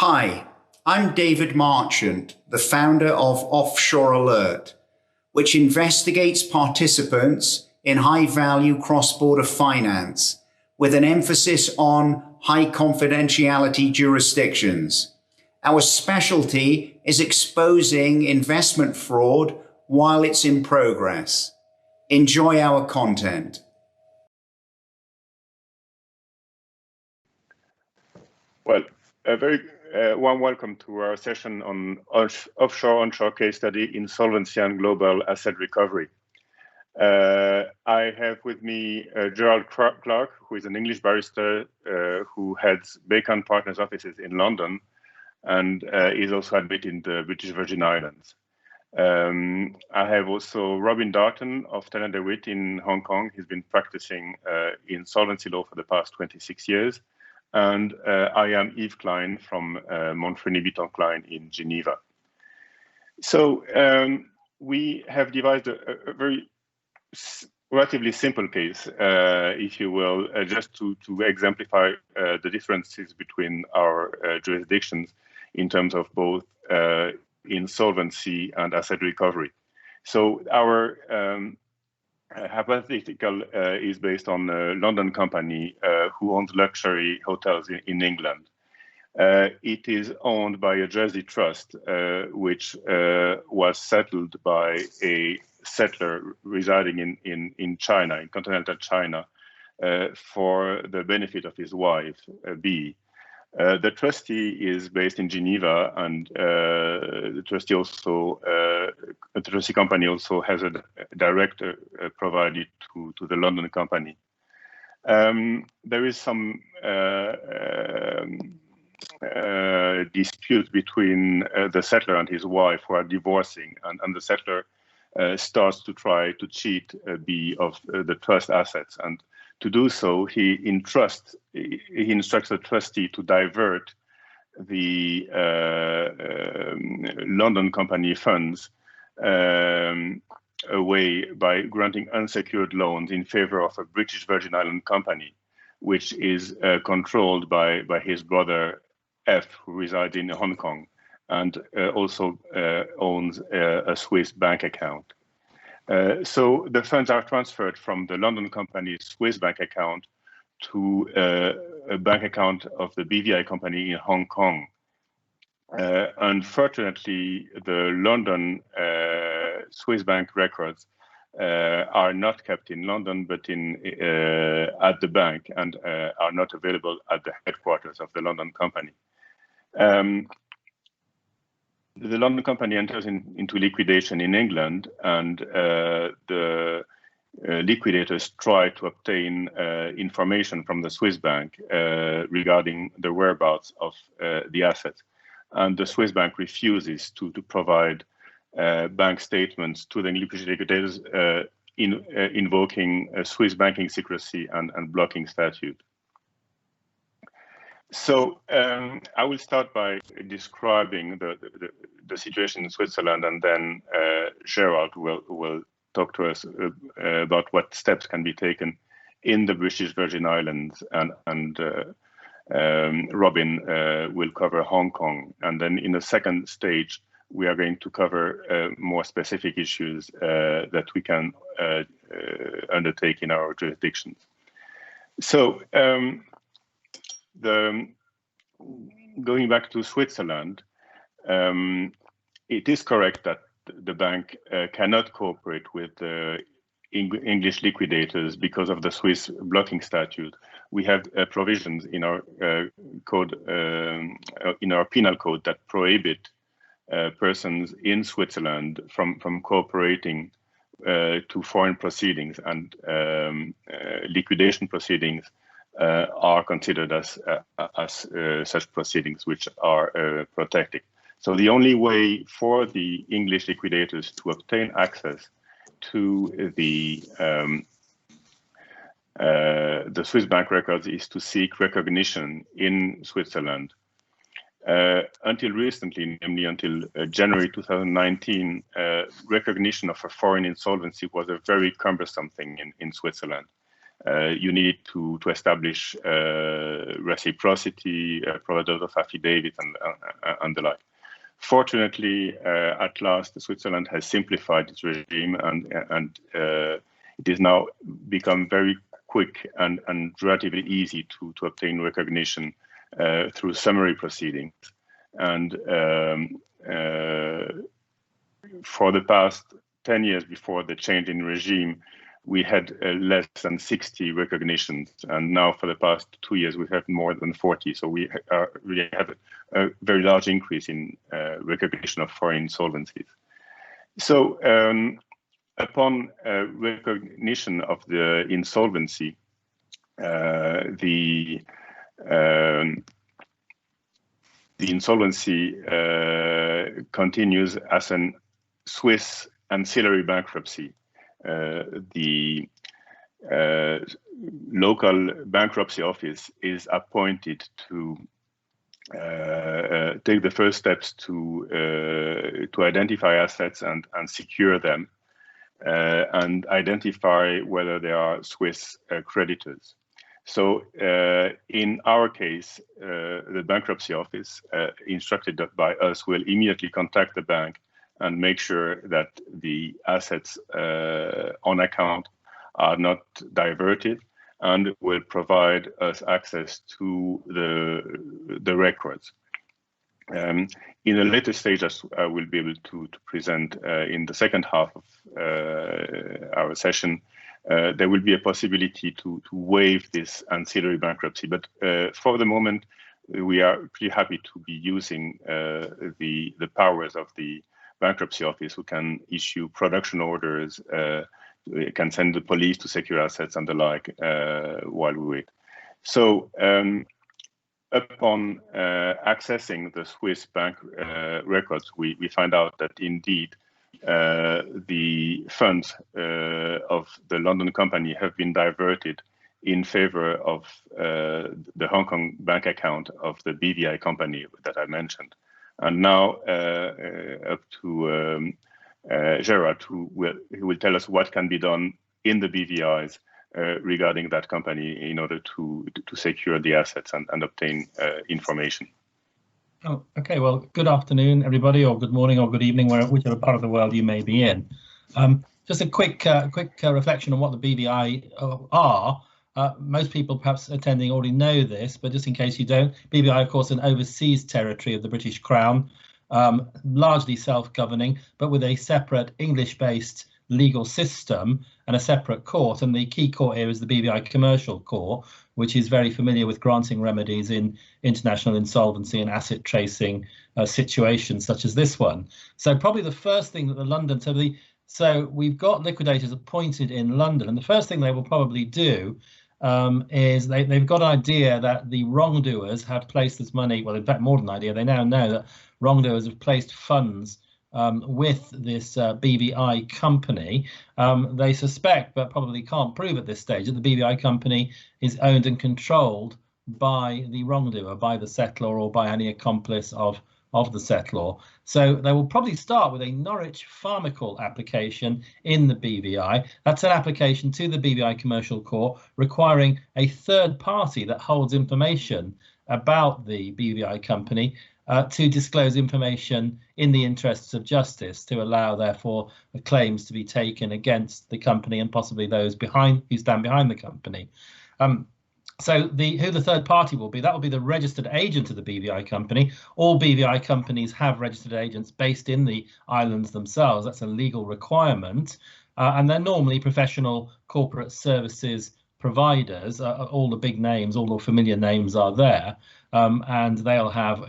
Hi, I'm David Marchant, the founder of OffshoreAlert, which investigates participants in high-value cross-border finance with an emphasis on high-confidentiality jurisdictions. Our specialty is exposing investment fraud while it's in progress. Enjoy our content. Well, a very warm welcome to our session on offshore-onshore case study, insolvency and global asset recovery. I have with me Gerard Clarke, who is an English barrister who heads Bacon Partners offices in London and is also admitted in the British Virgin Islands. I have also Robin Darton of Witt in Hong Kong. He's been practicing insolvency law for the past 26 years. And I am Yves Klein from Montfreny Klein in Geneva. So we have devised a very relatively simple case, if you will, just to exemplify the differences between our jurisdictions in terms of both insolvency and asset recovery. So our hypothetical is based on a London company who owns luxury hotels in England. It is owned by a Jersey trust, which was settled by a settler residing in China, in continental China, for the benefit of his wife, B. The trustee is based in Geneva, and the trustee also, the trustee company also has a director provided to the London company. There is some dispute between the settler and his wife, who are divorcing, and the settler starts to try to cheat B of the trust assets. And to do so, he instructs the trustee to divert the London company funds away by granting unsecured loans in favor of a British Virgin Island company, which is controlled by his brother F, who resides in Hong Kong, and also owns a Swiss bank account. So the funds are transferred from the London company's Swiss bank account to a bank account of the BVI company in Hong Kong. Unfortunately, the London Swiss bank records are not kept in London, but at the bank, and are not available at the headquarters of the London company. The London company enters into liquidation in England, and the liquidators try to obtain information from the Swiss bank regarding the whereabouts of the assets. And the Swiss bank refuses to provide bank statements to the liquidators, invoking Swiss banking secrecy and blocking statute. So I will start by describing the situation in Switzerland, and then Gerard will talk to us about what steps can be taken in the British Virgin Islands, and Robin will cover Hong Kong. And then in the second stage, we are going to cover more specific issues that we can undertake in our jurisdictions. So going back to Switzerland, it is correct that the bank cannot cooperate with the English liquidators because of the Swiss blocking statute. We have provisions in our code, in our penal code, that prohibit persons in Switzerland from cooperating to foreign proceedings, and liquidation proceedings are considered as such proceedings which are protected. So the only way for the English liquidators to obtain access to the Swiss bank records is to seek recognition in Switzerland. Until recently, namely until January 2019, recognition of a foreign insolvency was a very cumbersome thing in Switzerland. you need to establish reciprocity, providers of affidavit, and the like. Fortunately, at last, Switzerland has simplified its regime, and it is now become very quick and relatively easy to obtain recognition through summary proceedings. And for the past 10 years before the change in regime, we had less than 60 recognitions, and now for the past 2 years we have more than 40. So we really have a very large increase in recognition of foreign insolvencies. So upon recognition of the insolvency, the insolvency continues as an Swiss ancillary bankruptcy. The local bankruptcy office is appointed to take the first steps to identify assets and secure them, and identify whether they are Swiss creditors. So in our case, the bankruptcy office, instructed by us, will immediately contact the bank and make sure that the assets on account are not diverted, and will provide us access to the records. In a later stage, as I will be able to present in the second half of our session, there will be a possibility to waive this ancillary bankruptcy. But for the moment, we are pretty happy to be using the powers of the bankruptcy office, who can issue production orders, can send the police to secure assets and the like while we wait. So upon accessing the Swiss bank records, we find out that indeed the funds of the London company have been diverted in favor of the Hong Kong bank account of the BVI company that I mentioned. And now up to Gerard, who will tell us what can be done in the BVIs regarding that company in order to secure the assets and obtain information. Oh, okay. Well, good afternoon, everybody, or good morning, or good evening, whichever part of the world you may be in. Just a quick reflection on what the BVI are. Most people perhaps attending already know this, but just in case you don't, BVI, of course, an overseas territory of the British Crown, largely self-governing, but with a separate English-based legal system and a separate court. And the key court here is the BVI Commercial Court, which is very familiar with granting remedies in international insolvency and asset tracing situations such as this one. So probably the first thing that the London, so we've got liquidators appointed in London, and the first thing they will probably do is they've got an idea that the wrongdoers have placed this money, well, in fact, more than an idea, they now know that wrongdoers have placed funds with this BVI company. They suspect, but probably can't prove at this stage, that the BVI company is owned and controlled by the wrongdoer, by the settlor, or by any accomplice of the settlor. So they will probably start with a Norwich Pharmacal application in the BVI. That's an application to the BVI Commercial Court requiring a third party that holds information about the BVI company to disclose information in the interests of justice, to allow, therefore, the claims to be taken against the company and possibly those who stand behind the company. So who the third party will be, that will be the registered agent of the BVI company. All BVI companies have registered agents based in the islands themselves. That's a legal requirement. And they're normally professional corporate services providers. All the big names, all the familiar names are there. And they'll have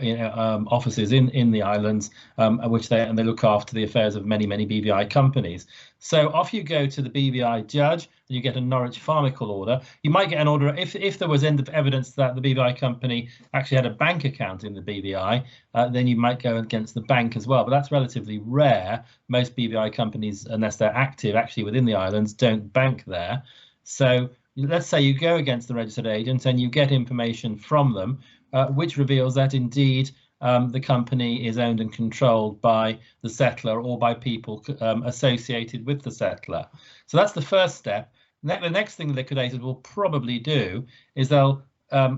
offices in the islands, which they look after the affairs of many BVI companies. So off you go to the BVI judge, and you get a Norwich Pharmacal order. You might get an order if there was evidence that the BVI company actually had a bank account in the BVI, then you might go against the bank as well. But that's relatively rare. Most BVI companies, unless they're active actually within the islands, don't bank there. So let's say you go against the registered agent and you get information from them, which reveals that indeed the company is owned and controlled by the settlor or by people associated with the settlor. So that's the first step. The next thing liquidators will probably do is they'll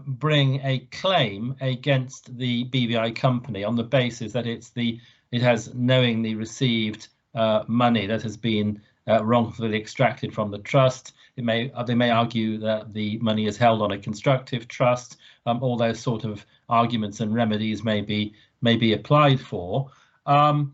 bring a claim against the BVI company on the basis that it has knowingly received money that has been wrongfully extracted from the trust. They may argue that the money is held on a constructive trust. All those sort of arguments and remedies may be applied for. That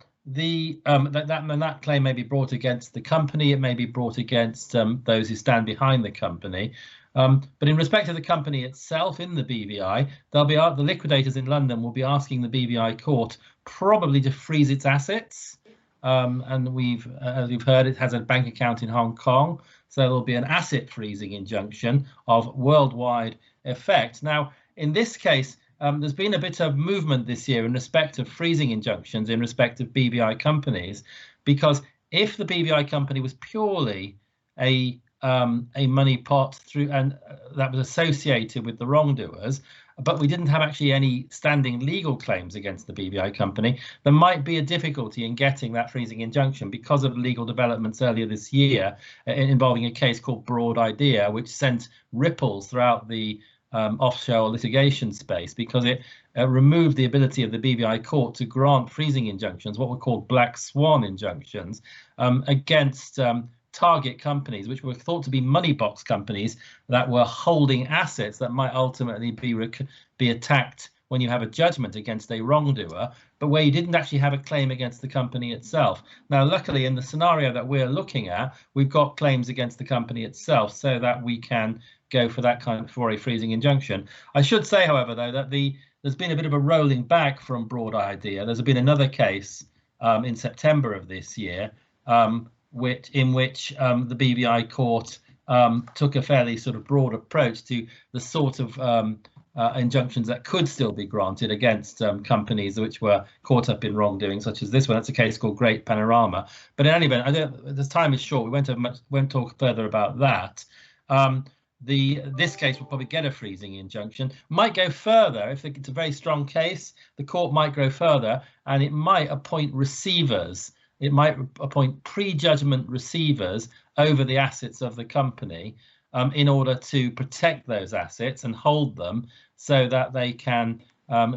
claim may be brought against the company. It may be brought against those who stand behind the company. But in respect of the company itself in the BVI, the liquidators in London will be asking the BVI court probably to freeze its assets. And as we've heard, it has a bank account in Hong Kong, so there will be an asset freezing injunction of worldwide effect. Now, in this case, there's been a bit of movement this year in respect of freezing injunctions in respect of BVI companies, because if the BVI company was purely a money pot through and that was associated with the wrongdoers, but we didn't have actually any standing legal claims against the BVI company, there might be a difficulty in getting that freezing injunction because of legal developments earlier this year involving a case called Broad Idea, which sent ripples throughout the offshore litigation space because it removed the ability of the BVI court to grant freezing injunctions, what were called black swan injunctions, against target companies, which were thought to be money box companies that were holding assets that might ultimately be attacked when you have a judgment against a wrongdoer, but where you didn't actually have a claim against the company itself. Now, luckily, in the scenario that we're looking at, we've got claims against the company itself so that we can go for that kind for a freezing injunction. I should say, however, though, that there's been a bit of a rolling back from Broad Idea. There's been another case in September of this year in which the BVI court took a fairly sort of broad approach to the sort of injunctions that could still be granted against companies which were caught up in wrongdoing, such as this one. That's a case called Great Panorama. But in any event, this time is short. We won't talk further about that. This case will probably get a freezing injunction. Might go further if it's a very strong case. The court might go further, and it might appoint receivers. It might appoint pre-judgment receivers over the assets of the company in order to protect those assets and hold them so that they can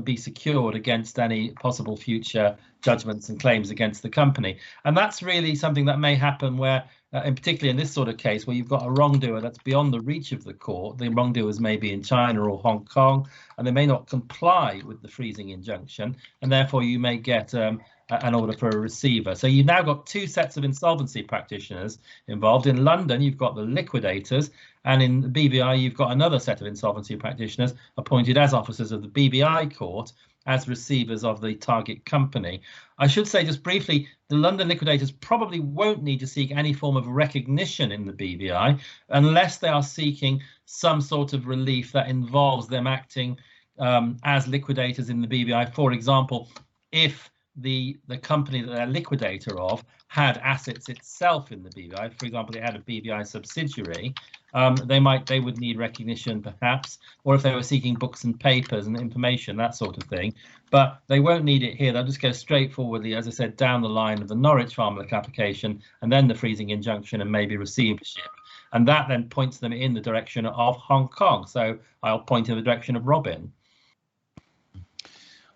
be secured against any possible future judgments and claims against the company. And that's really something that may happen where, in particularly in this sort of case, where you've got a wrongdoer that's beyond the reach of the court. The wrongdoers may be in China or Hong Kong, and they may not comply with the freezing injunction, and therefore you may get an order for a receiver. So you've now got two sets of insolvency practitioners involved. In London, you've got the liquidators, and in the BVI, you've got another set of insolvency practitioners appointed as officers of the BVI court as receivers of the target company. I should say just briefly, the London liquidators probably won't need to seek any form of recognition in the BVI unless they are seeking some sort of relief that involves them acting as liquidators in the BVI. For example, if the company that they're liquidator of had assets itself in the BVI, for example, it had a BVI subsidiary, they would need recognition perhaps, or if they were seeking books and papers and information, that sort of thing. But they won't need it here. They'll just go straightforwardly, as I said, down the line of the Norwich Farmwork application and then the freezing injunction and maybe receivership. And that then points them in the direction of Hong Kong. So I'll point in the direction of Robin.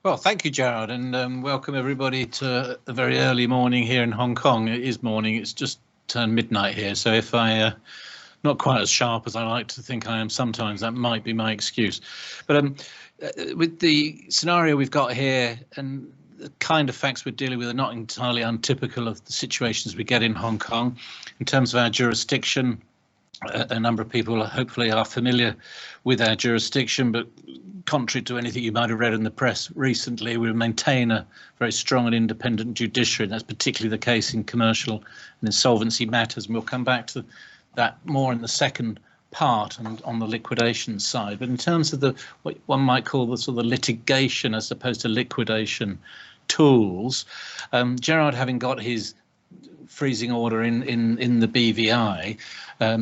Well, thank you, Gerard, and welcome everybody to a very early morning here in Hong Kong. It is morning, it's just turned midnight here, so if I not quite as sharp as I like to think I am sometimes, that might be my excuse. But with the scenario we've got here and the kind of facts we're dealing with are not entirely untypical of the situations we get in Hong Kong. In terms of our jurisdiction, a number of people hopefully are familiar with our jurisdiction, but contrary to anything you might have read in the press recently, we maintain a very strong and independent judiciary, and that's particularly the case in commercial and insolvency matters. And we'll come back to that more in the second part and on the liquidation side. But in terms of what one might call the sort of litigation as opposed to liquidation tools, Gerard, having got his freezing order in the BVI,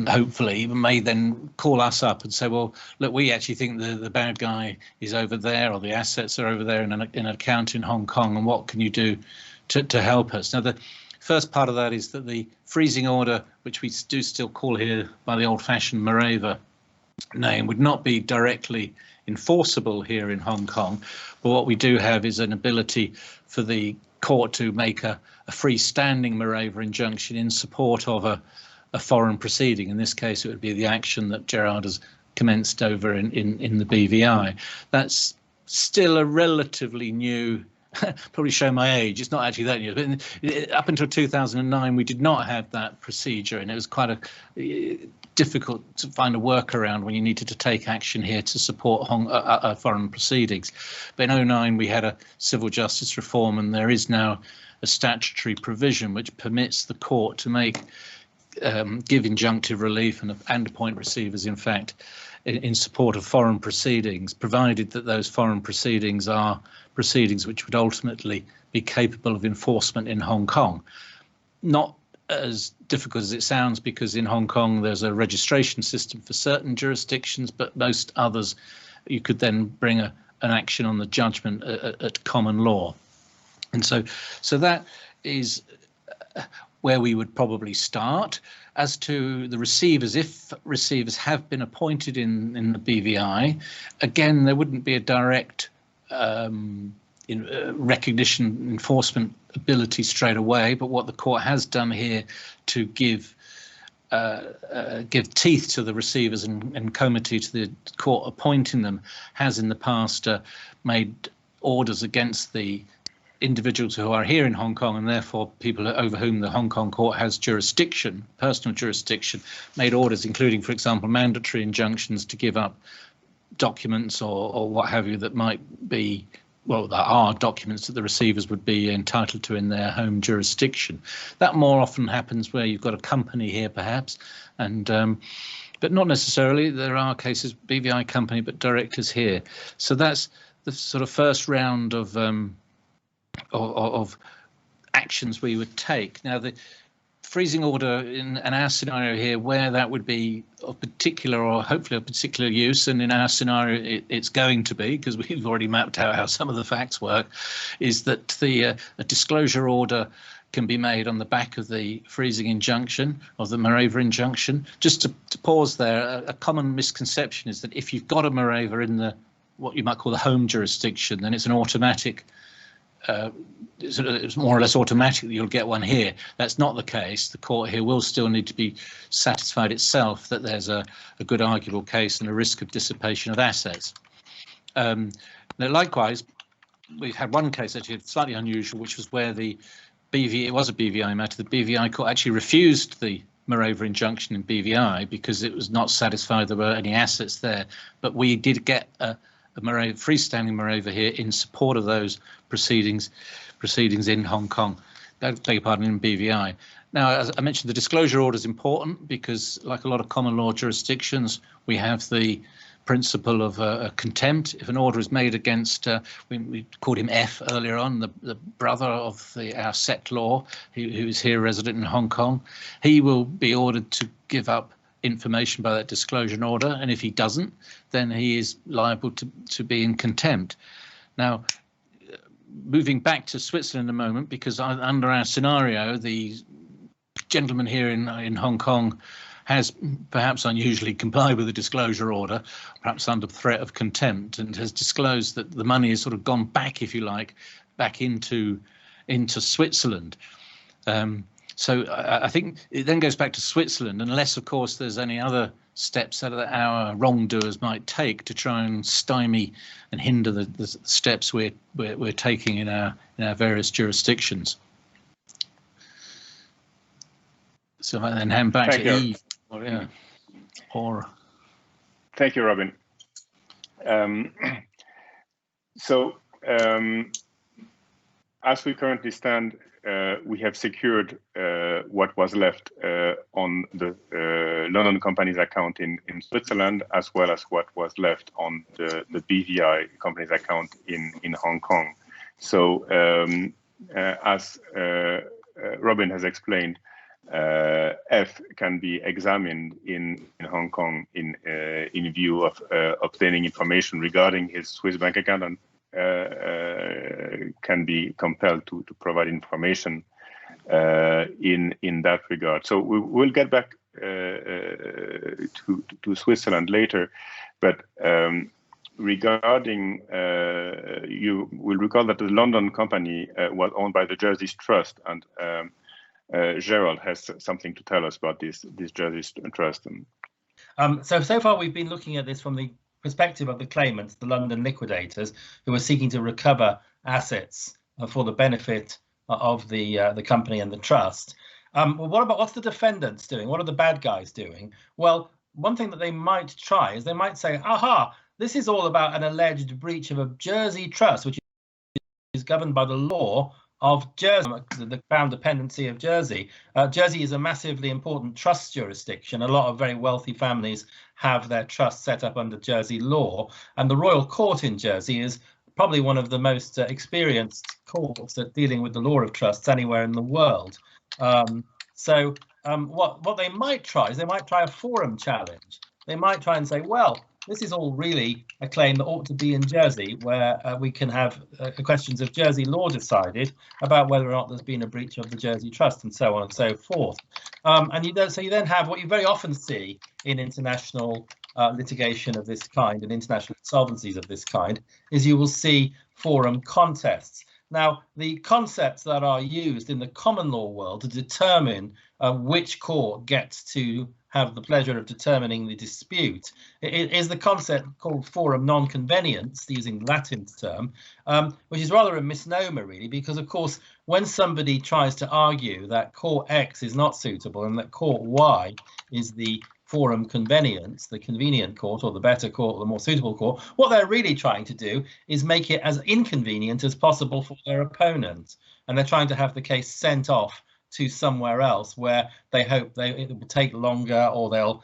hopefully may then call us up and say, well, look, we actually think the bad guy is over there, or the assets are over there in an account in Hong Kong, and what can you do to help us? Now, the First part of that is that the freezing order, which we do still call here by the old-fashioned Moreover name, would not be directly enforceable here in Hong Kong, but what we do have is an ability for the court to make a freestanding Moreover injunction in support of a foreign proceeding. In this case, it would be the action that Gerard has commenced over in the BVI. That's still a relatively new, probably show my age, it's not actually that new, but up until 2009 we did not have that procedure, and it was quite difficult to find a workaround when you needed to take action here to support foreign proceedings. But in 2009 we had a civil justice reform, and there is now a statutory provision which permits the court to give injunctive relief and appoint receivers, in fact, in support of foreign proceedings, provided that those foreign proceedings are proceedings which would ultimately be capable of enforcement in Hong Kong. Not as difficult as it sounds, because in Hong Kong there's a registration system for certain jurisdictions, but most others you could then bring an action on the judgment at common law. And so that is where we would probably start. As to the receivers, if receivers have been appointed in the BVI, again, there wouldn't be a direct recognition enforcement ability straight away, but what the court has done here to give teeth to the receivers and comity to the court appointing them has in the past made orders against the individuals who are here in Hong Kong, and therefore people over whom the Hong Kong court has jurisdiction, personal jurisdiction, made orders including, for example, mandatory injunctions to give up documents or what have you that might be, well, there are documents that the receivers would be entitled to in their home jurisdiction. That more often happens where you've got a company here, perhaps, and but not necessarily. There are cases, BVI company, but directors here. So that's the sort of first round of actions we would take. Now, the freezing order in our scenario here, where that would be of particular or hopefully of particular use, and in our scenario it's going to be, because we've already mapped out how some of the facts work, is that a disclosure order can be made on the back of the freezing injunction, of the Moreover injunction. Just to pause there, a common misconception is that if you've got a Moreover in what you might call the home jurisdiction, then it's an automatic, it's more or less automatic that you'll get one here. That's not the case. The court here will still need to be satisfied itself that there's a good arguable case and a risk of dissipation of assets. Now, likewise, we've had one case actually slightly unusual, which was where it was a BVI matter. The BVI court actually refused the Moreover injunction in BVI because it was not satisfied there were any assets there. But we did get a freestanding Moreover here in support of those proceedings in Hong Kong, beg your pardon, in BVI. Now, as I mentioned, the disclosure order is important because, like a lot of common law jurisdictions, we have the principle of contempt. If an order is made against, we called him F earlier on, the brother of our set law, who is here resident in Hong Kong, he will be ordered to give up information by that disclosure order, and if he doesn't, then he is liable to be in contempt. Now, moving back to Switzerland a moment, because under our scenario, the gentleman here in Hong Kong has perhaps unusually complied with the disclosure order, perhaps under threat of contempt, and has disclosed that the money has sort of gone back, if you like, back into Switzerland. So I think it then goes back to Switzerland, unless, of course, there's any other steps that our wrongdoers might take to try and stymie and hinder the steps we're taking in our various jurisdictions. So I then hand back to Yves. Thank you, Robin. As we currently stand, we have secured what was left on the London company's account in Switzerland, as well as what was left on the BVI company's account in Hong Kong. So as Robin has explained, F can be examined in Hong Kong in view of obtaining information regarding his Swiss bank account, and can be compelled to provide information in that regard. So we will get back to Switzerland later, but regarding, you will recall that the London company was owned by the Jersey Trust, and Gerard has something to tell us about this Jersey Trust. So far we've been looking at this from the perspective of the claimants, the London liquidators, who are seeking to recover assets for the benefit of the company and the trust. Well, what's the defendants doing? What are the bad guys doing? Well, one thing that they might try is they might say, aha, this is all about an alleged breach of a Jersey trust, which is governed by the law of Jersey, the Crown dependency of Jersey. Jersey is a massively important trust jurisdiction. A lot of very wealthy families have their trusts set up under Jersey law, and the Royal Court in Jersey is probably one of the most experienced courts at dealing with the law of trusts anywhere in the world. What they might try is they might try a forum challenge. They might try and say, well, this is all really a claim that ought to be in Jersey, where we can have questions of Jersey law decided about whether or not there's been a breach of the Jersey Trust, and so on and so forth. So you then have what you very often see in international litigation of this kind and international insolvencies of this kind, is you will see forum contests. Now, the concepts that are used in the common law world to determine which court gets to have the pleasure of determining the dispute is the concept called forum non conveniens, using the Latin term, which is rather a misnomer, really, because, of course, when somebody tries to argue that court X is not suitable and that court Y is the forum conveniens, the convenient court or the better court or the more suitable court, what they're really trying to do is make it as inconvenient as possible for their opponent. And they're trying to have the case sent off to somewhere else where they hope it will take longer, or they'll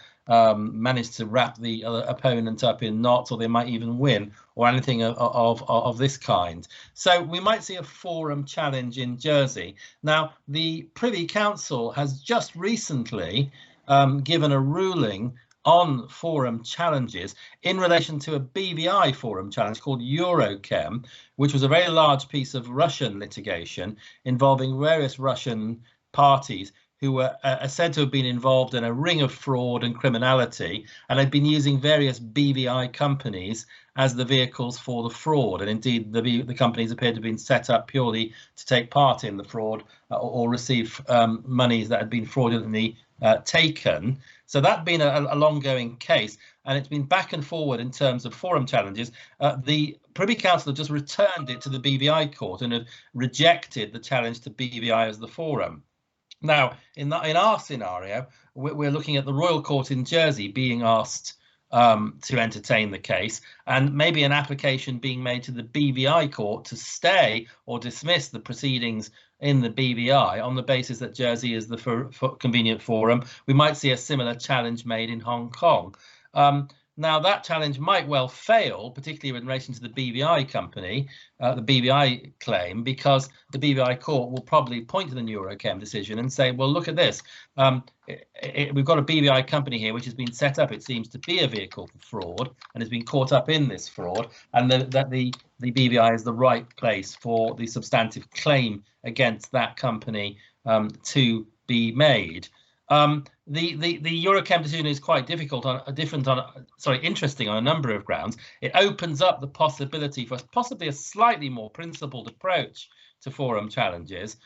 manage to wrap the opponent up in knots, or they might even win, or anything of this kind. So we might see a forum challenge in Jersey. Now, the Privy Council has just recently given a ruling on forum challenges in relation to a BVI forum challenge called Eurochem, which was a very large piece of Russian litigation involving various Russian parties who were said to have been involved in a ring of fraud and criminality, and had been using various BVI companies as the vehicles for the fraud. And indeed, the companies appeared to have been set up purely to take part in the fraud or receive monies that had been fraudulently taken. So that's been a long-going case, and it's been back and forward in terms of forum challenges. The Privy Council have just returned it to the BVI court and have rejected the challenge to BVI as the forum. Now, in our scenario, we're looking at the Royal Court in Jersey being asked to entertain the case, and maybe an application being made to the BVI court to stay or dismiss the proceedings in the BVI on the basis that Jersey is the convenient forum. We might see a similar challenge made in Hong Kong. Now, that challenge might well fail, particularly in relation to the BVI company, the BVI claim, because the BVI court will probably point to the Eurochem decision and say, well, look at this. We've got a BVI company here which has been set up, it seems, to be a vehicle for fraud and has been caught up in this fraud, and that the BVI is the right place for the substantive claim against that company to be made. The Eurochem decision is quite interesting on a number of grounds. It opens up the possibility for possibly a slightly more principled approach to forum challenges,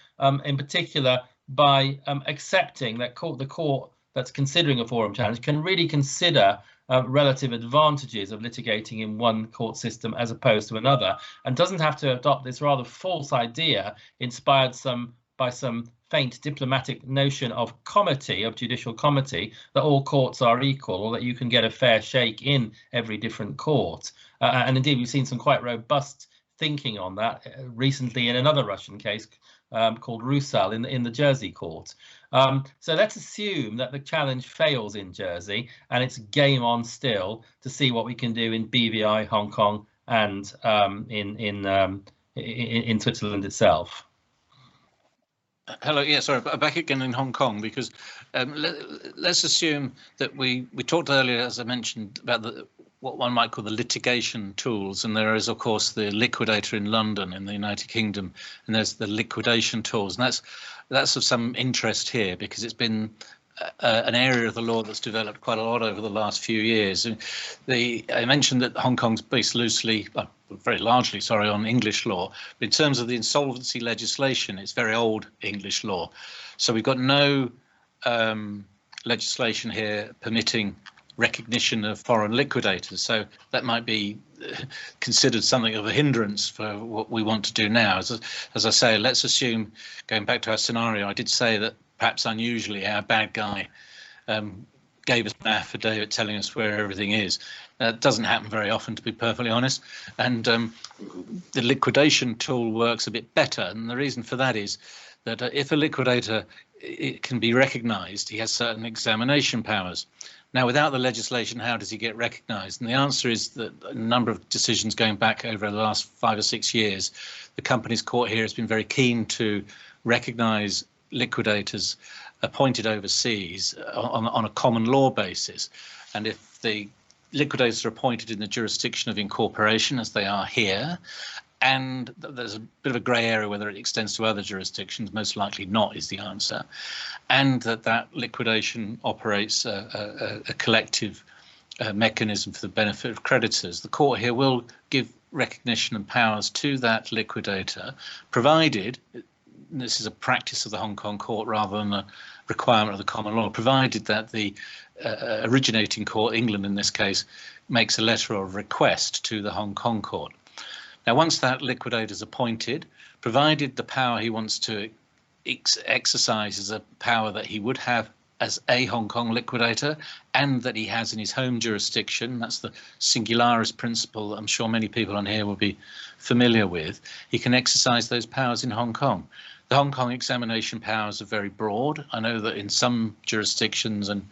in particular by accepting that the court that's considering a forum challenge can really consider relative advantages of litigating in one court system as opposed to another, and doesn't have to adopt this rather false idea inspired by some faint diplomatic notion of judicial comity, that all courts are equal, or that you can get a fair shake in every different court. And indeed, we've seen some quite robust thinking on that recently in another Russian case called Rusal in the Jersey court. So let's assume that the challenge fails in Jersey, and it's game on still to see what we can do in BVI, Hong Kong, and in Switzerland itself. Hello, yeah, sorry, back again in Hong Kong, because let's assume that we talked earlier, as I mentioned, about what one might call the litigation tools, and there is, of course, the liquidator in London in the United Kingdom, and there's the liquidation tools, and that's of some interest here because it's been an area of the law that's developed quite a lot over the last few years. I mentioned that Hong Kong's based loosely, very largely, sorry, on English law. But in terms of the insolvency legislation, it's very old English law. So we've got no legislation here permitting recognition of foreign liquidators. So that might be considered something of a hindrance for what we want to do now. As I say, let's assume, going back to our scenario, I did say that perhaps unusually our bad guy gave us an affidavit telling us where everything is. That doesn't happen very often, to be perfectly honest. And the liquidation tool works a bit better. And the reason for that is that if a liquidator can be recognised, he has certain examination powers. Now, without the legislation, how does he get recognised? And the answer is that a number of decisions going back over the last 5 or 6 years, the company's court here has been very keen to recognise liquidators appointed overseas on a common law basis. And if the liquidators are appointed in the jurisdiction of incorporation, as they are here, and there's a bit of a grey area whether it extends to other jurisdictions, most likely not is the answer, and that liquidation operates a collective mechanism for the benefit of creditors, the court here will give recognition and powers to that liquidator, provided, this is a practice of the Hong Kong court rather than a requirement of the common law, provided that the originating court, England in this case, makes a letter of request to the Hong Kong court. Now, once that liquidator is appointed, provided the power he wants to exercise is a power that he would have as a Hong Kong liquidator and that he has in his home jurisdiction, that's the singularis principle that I'm sure many people on here will be familiar with, he can exercise those powers in Hong Kong. The Hong Kong examination powers are very broad. I know that in some jurisdictions, and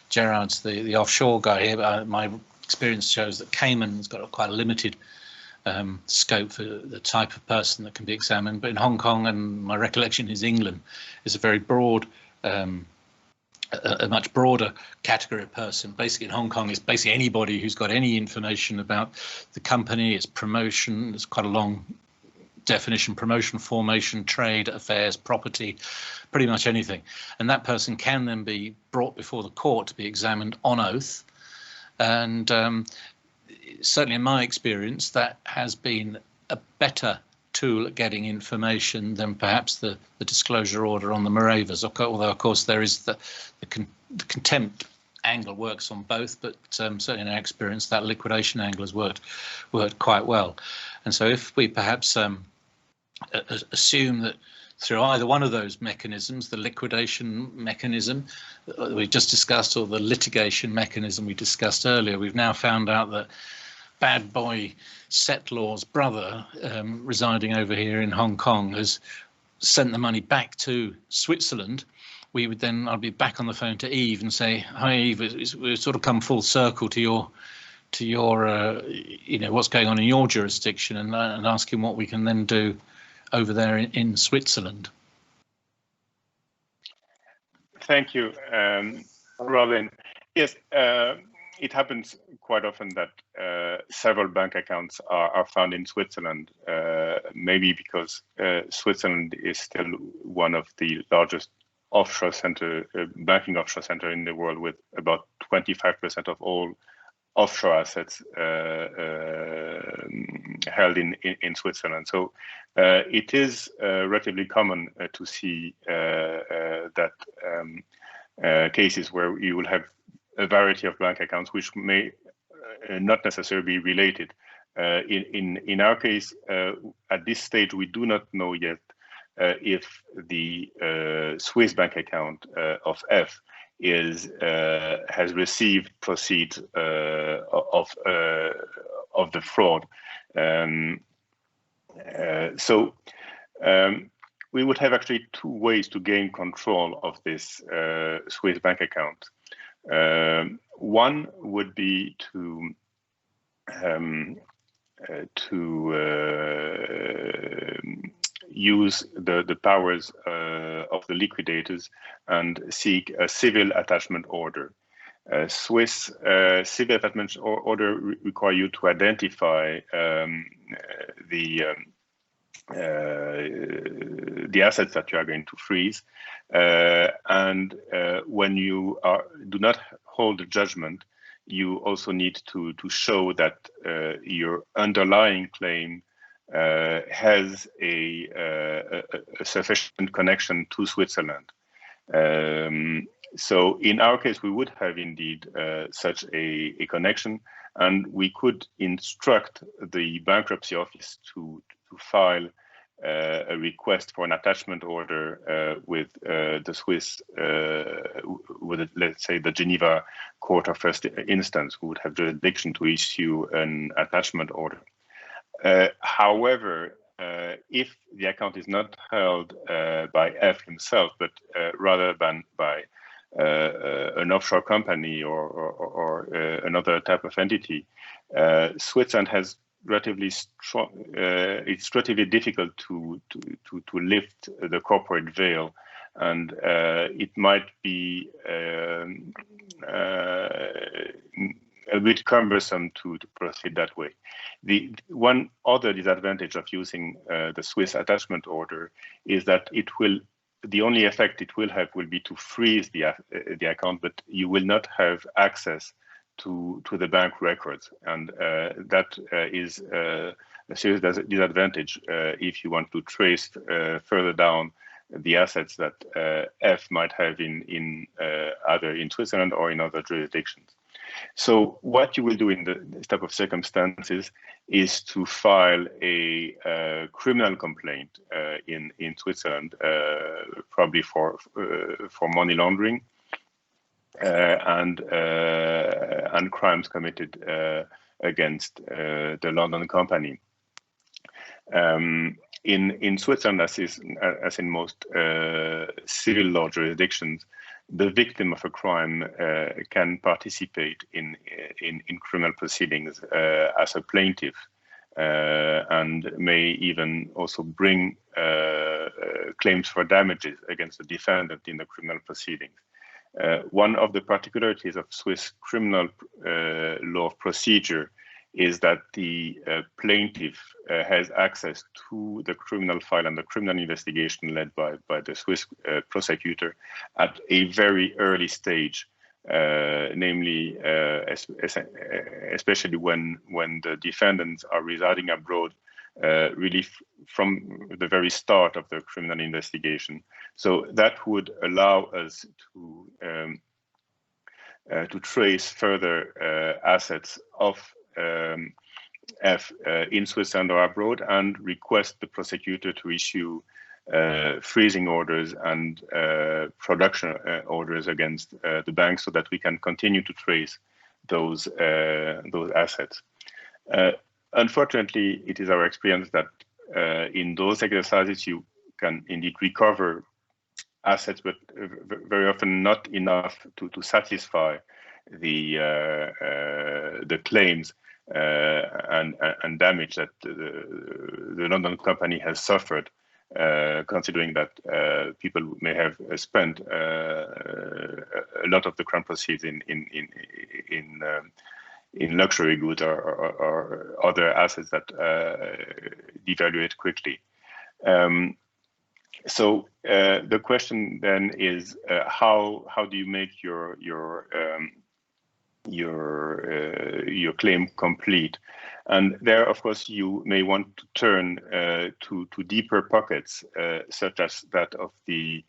Gerard's the offshore guy here, but my experience shows that Cayman's got quite a limited scope for the type of person that can be examined. But in Hong Kong, and my recollection is England, is a very broad, a much broader category of person. Basically in Hong Kong, it's basically anybody who's got any information about the company, its promotion, there's quite a long definition, promotion, formation, trade, affairs, property, pretty much anything. And that person can then be brought before the court to be examined on oath. And certainly in my experience, that has been a better tool at getting information than perhaps the disclosure order on the Moravas, although of course there is the contempt angle works on both, but certainly in our experience that liquidation angle has worked quite well. And so if we perhaps assume that through either one of those mechanisms, the liquidation mechanism we just discussed or the litigation mechanism we discussed earlier, we've now found out that bad boy settlor's brother residing over here in Hong Kong has sent the money back to Switzerland, we would then, I'd be back on the phone to Yves and say, hi Yves, we've sort of come full circle to your you know, what's going on in your jurisdiction, and ask him what we can then do over there in Switzerland. Thank you, Robin. Yes, it happens quite often that several bank accounts are found in Switzerland, maybe because Switzerland is still one of the largest offshore center, banking offshore center in the world, with about 25% of all offshore assets held in Switzerland. So it is relatively common to see that cases where you will have a variety of bank accounts which may not necessarily be related. In our case, at this stage, we do not know yet if the Swiss bank account of F has received proceeds of the fraud. So we would have actually two ways to gain control of this Swiss bank account. One would be to use the powers of the liquidators and seek a civil attachment order. Swiss civil attachment order require you to identify the assets that you are going to freeze, and when you do not hold a judgment, you also need to show that your underlying claim has a sufficient connection to Switzerland. So in our case, we would have indeed such a connection, and we could instruct the bankruptcy office to file a request for an attachment order with the Swiss, let's say the Geneva Court of First Instance, who would have jurisdiction to issue an attachment order. However, if the account is not held by F himself, but rather than by an offshore company or another type of entity, Switzerland has relatively strong. It's relatively difficult to lift the corporate veil, and it might be a bit cumbersome to proceed that way. The one other disadvantage of using the Swiss attachment order is that the only effect it will have will be to freeze the account, but you will not have access to the bank records, and that is a serious disadvantage if you want to trace further down the assets that F might have in either in Switzerland or in other jurisdictions. So what you will do in this type of circumstances is to file a criminal complaint in Switzerland, probably for money laundering and crimes committed against the London company. In Switzerland, as in most civil law jurisdictions, the victim of a crime can participate in criminal proceedings as a plaintiff, and may even also bring claims for damages against the defendant in the criminal proceedings. One of the particularities of Swiss criminal law procedure is that the plaintiff has access to the criminal file and the criminal investigation led by the Swiss prosecutor at a very early stage, namely, especially when the defendants are residing abroad, really from the very start of the criminal investigation. So that would allow us to trace further assets of F in Switzerland or abroad, and request the prosecutor to issue freezing orders and production orders against the bank, so that we can continue to trace those assets. Unfortunately, it is our experience that in those exercises you can indeed recover assets, but very often not enough to satisfy the claims and damage that the London company has suffered, considering that people may have spent a lot of the crime proceeds in luxury goods or other assets that devaluate quickly. So the question then is, how do you make your claim complete? And there, of course, you may want to turn to deeper pockets, such as that of the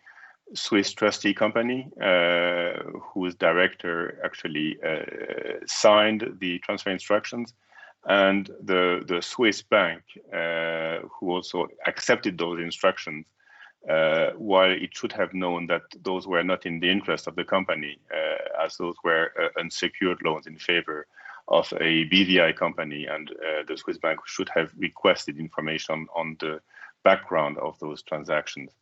Swiss trustee company, whose director actually signed the transfer instructions, and the Swiss bank, who also accepted those instructions, while it should have known that those were not in the interest of the company, as those were unsecured loans in favor of a BVI company, and the Swiss bank should have requested information on the background of those transactions.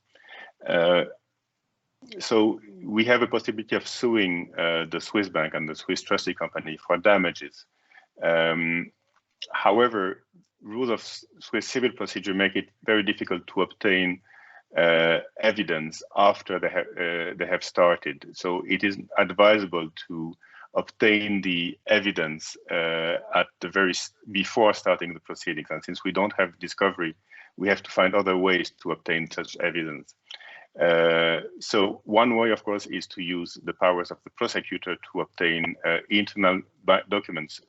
So we have a possibility of suing the Swiss bank and the Swiss trustee company for damages. However, rules of Swiss civil procedure make it very difficult to obtain evidence after they have started. So it is advisable to obtain the evidence at the before starting the proceedings. And since we don't have discovery, we have to find other ways to obtain such evidence. So one way, of course, is to use the powers of the prosecutor to obtain internal documents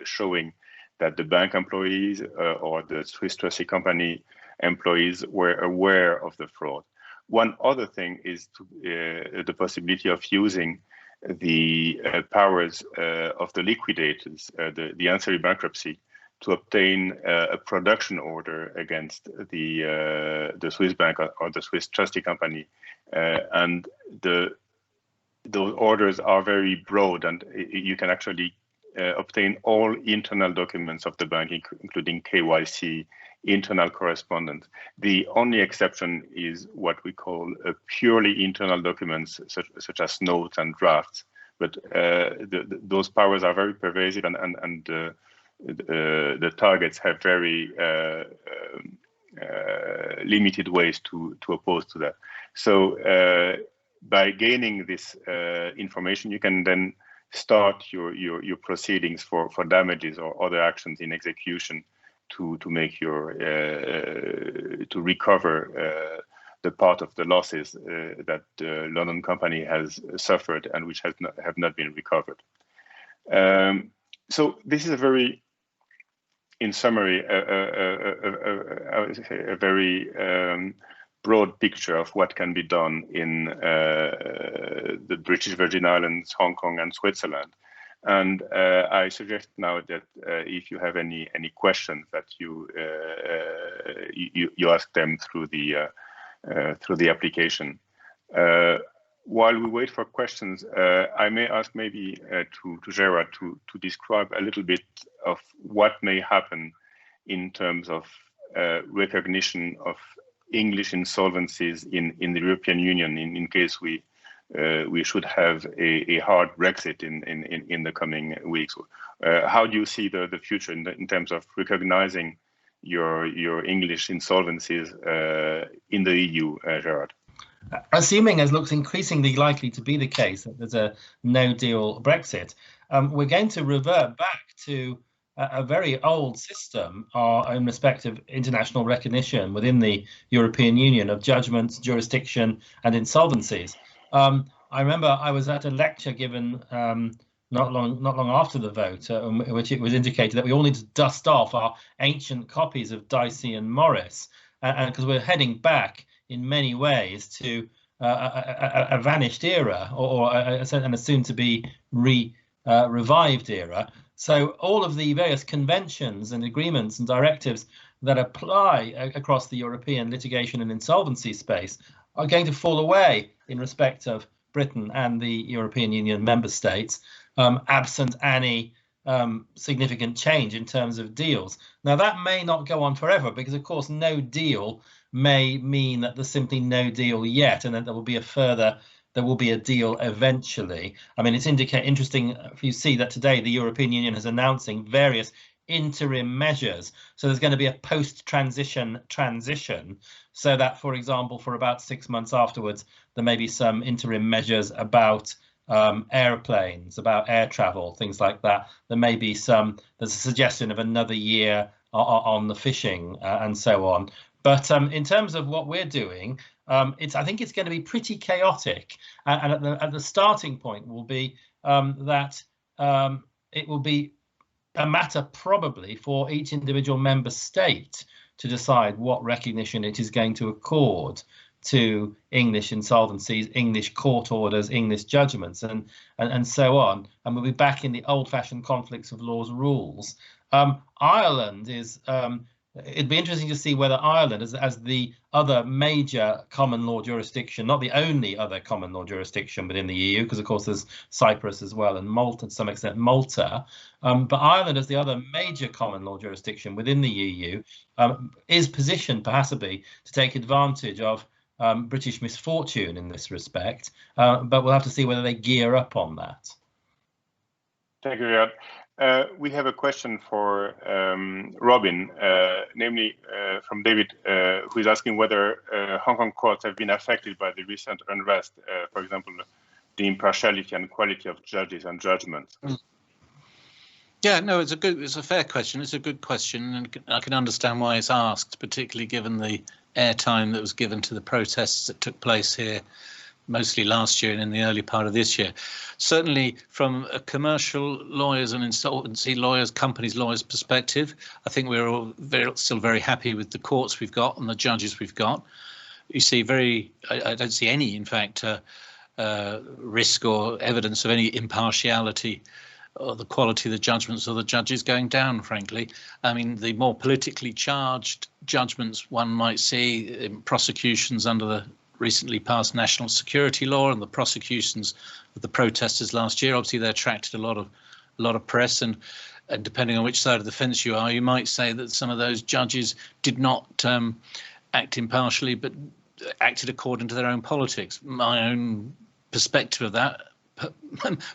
showing that the bank employees or the Swiss trustee company employees were aware of the fraud. One other thing is the possibility of using the powers of the liquidators, the ancillary bankruptcy, to obtain a production order against the Swiss bank or the Swiss trustee company, and those orders are very broad, and you can actually obtain all internal documents of the bank, including KYC, internal correspondence. The only exception is what we call purely internal documents, such as notes and drafts. But those powers are very pervasive, and the targets have very limited ways to oppose to that. So by gaining this information, you can then start your proceedings for damages or other actions in execution to make your to recover the part of the losses that the London company has suffered and which have not been recovered. So this is a very, in summary, I would say a very broad picture of what can be done in the British Virgin Islands, Hong Kong, and Switzerland. And I suggest now that if you have any questions, that you ask them through the application. While we wait for questions, I may ask maybe to Gerard to describe a little bit of what may happen in terms of recognition of English insolvencies in the European Union in case we should have a hard Brexit in the coming weeks. How do you see the future in terms of recognizing your English insolvencies in the EU, Gerard? Assuming, as looks increasingly likely to be the case, that there's a no-deal Brexit, we're going to revert back to a very old system in respect of international recognition within the European Union of judgments, jurisdiction, and insolvencies. I remember I was at a lecture given not long after the vote, in which it was indicated that we all need to dust off our ancient copies of Dicey and Morris, and because we're heading back in many ways to a vanished era, or a soon-to-be revived era. So all of the various conventions and agreements and directives that apply across the European litigation and insolvency space are going to fall away in respect of Britain and the European Union member states, absent any significant change in terms of deals. Now, that may not go on forever, because, of course, no deal may mean that there's simply no deal yet, and that there will be a deal eventually. I mean, it's interesting if you see that today the European Union is announcing various interim measures. So there's going to be a post-transition transition, so that, for example, for about 6 months afterwards, there may be some interim measures about airplanes, about air travel, things like that. There may be there's a suggestion of another year on the fishing and so on. But in terms of what we're doing, I think it's going to be pretty chaotic. And at the starting point will be that it will be a matter probably for each individual member state to decide what recognition it is going to accord to English insolvencies, English court orders, English judgments, and so on. And we'll be back in the old-fashioned conflicts of laws rules. Ireland is... it'd be interesting to see whether Ireland, as the other major common law jurisdiction, not the only other common law jurisdiction within the EU, because of course there's Cyprus as well, and Malta, to some extent Malta, but Ireland as the other major common law jurisdiction within the EU is positioned possibly to take advantage of British misfortune in this respect, but we'll have to see whether they gear up on that. Thank you, Gerard. We have a question for Robin, namely from David, who is asking whether Hong Kong courts have been affected by the recent unrest, for example, the impartiality and quality of judges and judgments? Yeah, no, it's a fair question. It's a good question, and I can understand why it's asked, particularly given the airtime that was given to the protests that took place here mostly last year and in the early part of this year. Certainly from a commercial lawyers and insolvency lawyers, companies lawyers perspective, I think we're all still very happy with the courts we've got and the judges we've got. You see I don't see any, in fact, risk or evidence of any impartiality or the quality of the judgments or the judges going down, frankly. I mean, the more politically charged judgments one might see in prosecutions under the recently passed national security law and the prosecutions of the protesters last year, obviously they attracted a lot of press, and depending on which side of the fence you are, you might say that some of those judges did not act impartially, but acted according to their own politics. My own perspective of that,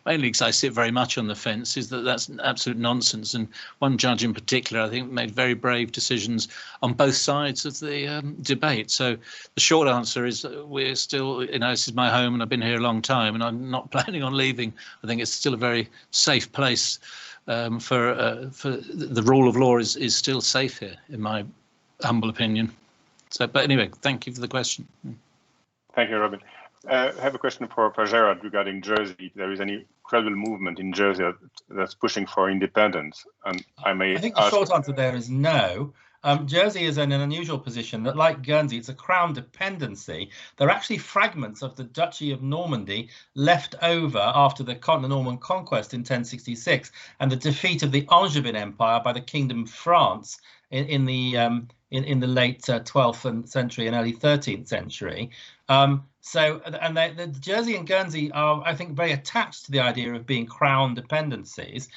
mainly because I sit very much on the fence, is that that's absolute nonsense. And one judge in particular, I think, made very brave decisions on both sides of the debate. So the short answer is we're still, this is my home and I've been here a long time and I'm not planning on leaving. I think it's still a very safe place for the rule of law is still safe here, in my humble opinion. So, but anyway, thank you for the question. Thank you, Robin. I have a question for Gerard regarding Jersey. If there is any credible movement in Jersey that's pushing for independence? And I think the short answer there is no. Jersey is in an unusual position that, like Guernsey, it's a crown dependency. There are actually fragments of the Duchy of Normandy left over after the Norman conquest in 1066 and the defeat of the Angevin Empire by the Kingdom of France in the late 12th century and early 13th century. The Jersey and Guernsey are, I think, very attached to the idea of being crown dependencies.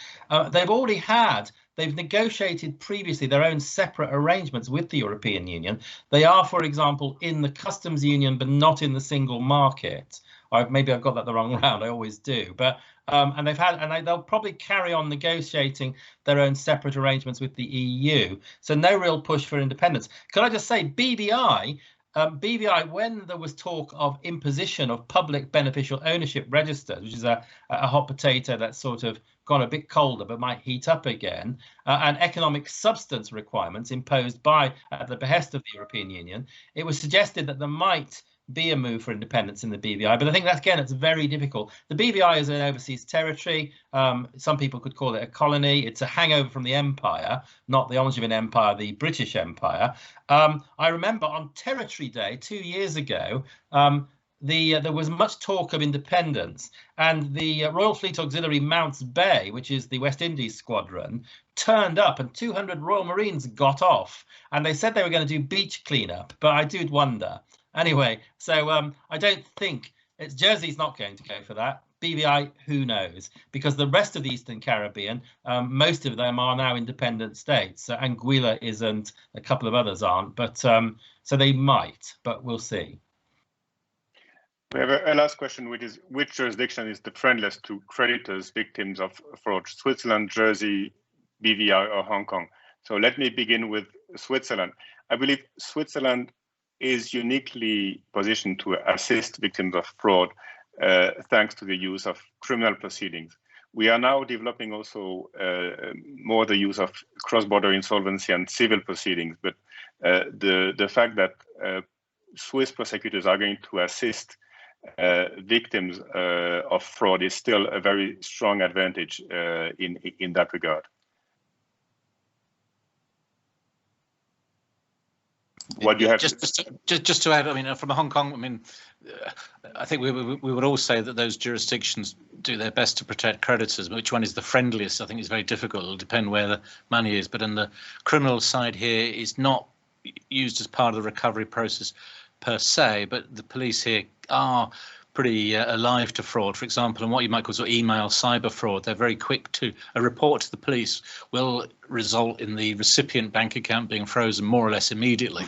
They've negotiated previously their own separate arrangements with the European Union. They are, for example, in the customs union, but not in the single market. Maybe I've got that the wrong round. I always do. But they'll probably carry on negotiating their own separate arrangements with the EU. So no real push for independence. Can I just say, BVI, when there was talk of imposition of public beneficial ownership registers, which is a hot potato that's sort of gone a bit colder but might heat up again, and economic substance requirements imposed at the behest of the European Union, it was suggested that there might be a move for independence in the BVI. But I think it's very difficult. The BVI is an overseas territory. Some people could call it a colony. It's a hangover from the empire, not the Angevin Empire, the British Empire. I remember on Territory Day 2 years ago, there was much talk of independence, and the Royal Fleet Auxiliary Mounts Bay, which is the West Indies squadron, turned up and 200 Royal Marines got off, and they said they were going to do beach cleanup, but I did wonder. Anyway, so I don't think Jersey's not going to go for that. BVI, who knows? Because the rest of the Eastern Caribbean, most of them are now independent states. Anguilla isn't, a couple of others aren't, but so they might, but we'll see. We have a last question, which is, which jurisdiction is the friendliest to creditors, victims of fraud? Switzerland, Jersey, BVI, or Hong Kong? So let me begin with Switzerland. I believe Switzerland is uniquely positioned to assist victims of fraud thanks to the use of criminal proceedings. We are now developing also more the use of cross-border insolvency and civil proceedings, but the fact that Swiss prosecutors are going to assist victims of fraud is still a very strong advantage in that regard. What do you have? Just to add, I mean, from Hong Kong, I mean, I think we would all say that those jurisdictions do their best to protect creditors. Which one is the friendliest? I think is very difficult. It'll depend where the money is. But on the criminal side here is not used as part of the recovery process per se, but the police here are pretty alive to fraud, for example, and what you might call sort of email cyber fraud. They're very quick to a report to the police will result in the recipient bank account being frozen more or less immediately,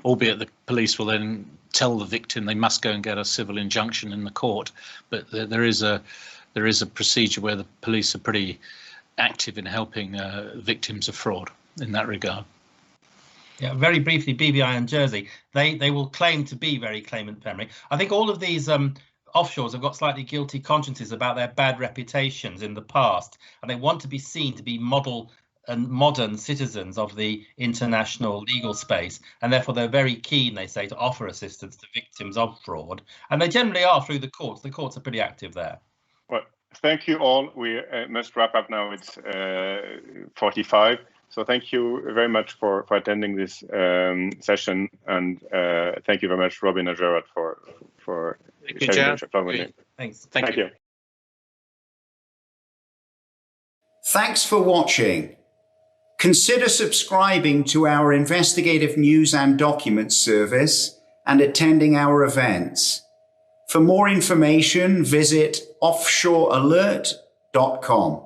albeit the police will then tell the victim they must go and get a civil injunction in the court. But there is a procedure where the police are pretty active in helping victims of fraud in that regard. Yeah, very briefly, BVI and Jersey, they will claim to be very claimant friendly. I think all of these offshores have got slightly guilty consciences about their bad reputations in the past, and they want to be seen to be model and modern citizens of the international legal space, and therefore they're very keen, they say, to offer assistance to victims of fraud, and they generally are through the courts. The courts are pretty active there. Well, thank you all. We must wrap up now. It's 45. So thank you very much for attending this session, and thank you very much, Robin and Gerard, for sharing your thoughts with me. Thanks. Thank you. Thanks for watching. Consider subscribing to our investigative news and documents service and attending our events. For more information, visit OffshoreAlert.com.